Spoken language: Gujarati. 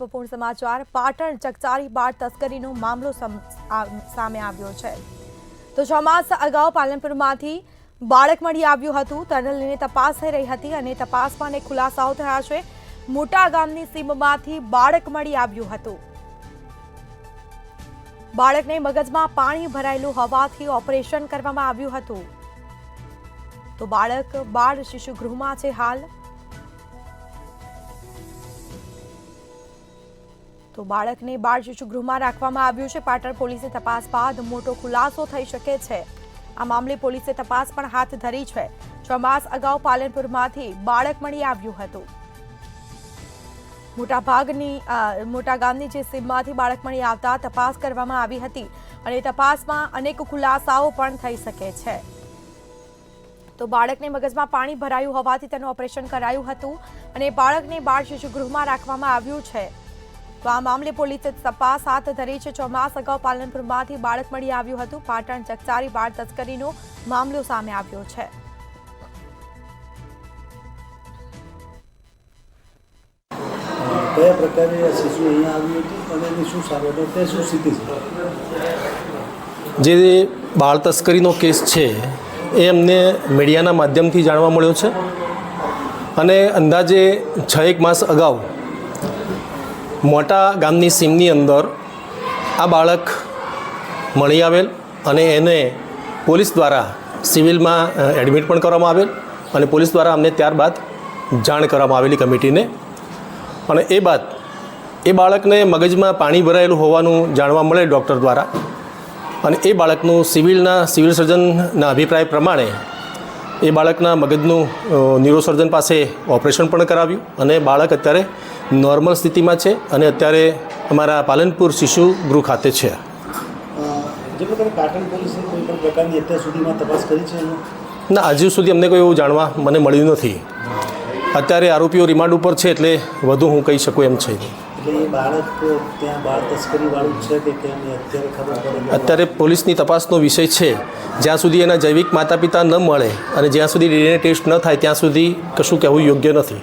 પૂર્ણ સમાચાર પાટણ ચકચારી બાળ તસ્કરીનો મામલો સામે આવ્યો છે તો 6 માસ અગાઉ પાલનપુરમાંથી બાળક મળી આવ્યું હતું તેને લઈને તપાસ થઈ રહી હતી અને તપાસમાં અનેક ખુલાસાઓ થયા છે મોટા ગામની સીમમાંથી બાળક મળી આવ્યું હતું બાળકને મગજમાં પાણી ભરાયેલું હોવાથી ઓપરેશન કરવામાં આવ્યું હતું તો બાળક બાળ શિશુ ગૃહમાં છે હાલ તો બાળકને બાળ શિશુ ગૃહમાં રાખવામાં આવ્યું છે પાટણ પોલીસે તપાસ બાદ મોટો ખુલાસો થઈ શકે છે આ મામલે પોલીસે તપાસ પણ હાથ ધરી છે 6 માસ અગાઉ પાલનપુરમાંથી બાળક મળી આવ્યું હતું મોટા ગામની જે સીમમાંથી બાળક મળી આવતા તપાસ કરવામાં આવી હતી અને તપાસમાં અનેક ખુલાસાઓ પણ થઈ શકે છે તો બાળકને મગજમાં પાણી ભરાયું હોવાથી તેનું ઓપરેશન કરાયું હતું અને બાળકને બાળ શિશુ ગૃહમાં રાખવામાં આવ્યું છે તો આ મામલે પોલીસે તપાસ હાથ ધરી છે 6 માસ અગાઉ પાલનપુરમાંથી બાળક મળી આવ્યું હતું પાટણ ચકચારી બાળ તસ્કરીનો મામલો સામે આવ્યો છે કયા પ્રકારે આ શિશુ અહીંયા આવ્યું હતું અને એની શું સારવાર તે શું સ્થિતિ છે જે બાળ તસ્કરીનો કેસ છે એ અમને મીડિયાના માધ્યમથી જાણવા મળ્યો છે અને અંદાજે 6 માસ અગાઉ મોટા ગામની સીમની અંદર આ બાળક મળી આવેલ અને એને પોલીસ દ્વારા સિવિલમાં એડમિટ પણ કરવામાં આવેલ અને પોલીસ દ્વારા અમને ત્યારબાદ જાણ કરવામાં આવેલી કમિટીને અને એ બાદ એ બાળકને મગજમાં પાણી ભરાયેલું હોવાનું જાણવા મળે ડૉક્ટર દ્વારા અને એ બાળકનું સિવિલ સર્જનના અભિપ્રાય પ્રમાણે એ બાળકના મગજનું ન્યુરોસર્જન પાસે ઓપરેશન પણ કરાવ્યું અને બાળક અત્યારે નોર્મલ સ્થિતિમાં છે અને અત્યારે અમારા પાલનપુર શિશુ ગૃહ ખાતે છે જે પ્રકારે પાટણ પોલીસે કોઈ પણ પ્રકારની અત્યાર સુધીમાં તપાસ કરી છે ના હજુ સુધી અમને કોઈ એવું જાણવા મને મળ્યું નથી અત્યારે આરોપીઓ રિમાન્ડ ઉપર છે એટલે વધુ હું કહી શકું એમ છે એટલે એ બાળક ત્યાં બાળ તસ્કરીવાળું છે કે કેમ અત્યારે ખબર પડે અત્યારે પોલીસની તપાસનો વિષય છે જ્યાં સુધી એના જૈવિક માતા પિતા ન મળે અને જ્યાં સુધી ડીએનએ ટેસ્ટ ન થાય ત્યાં સુધી કશું કહેવું યોગ્ય નથી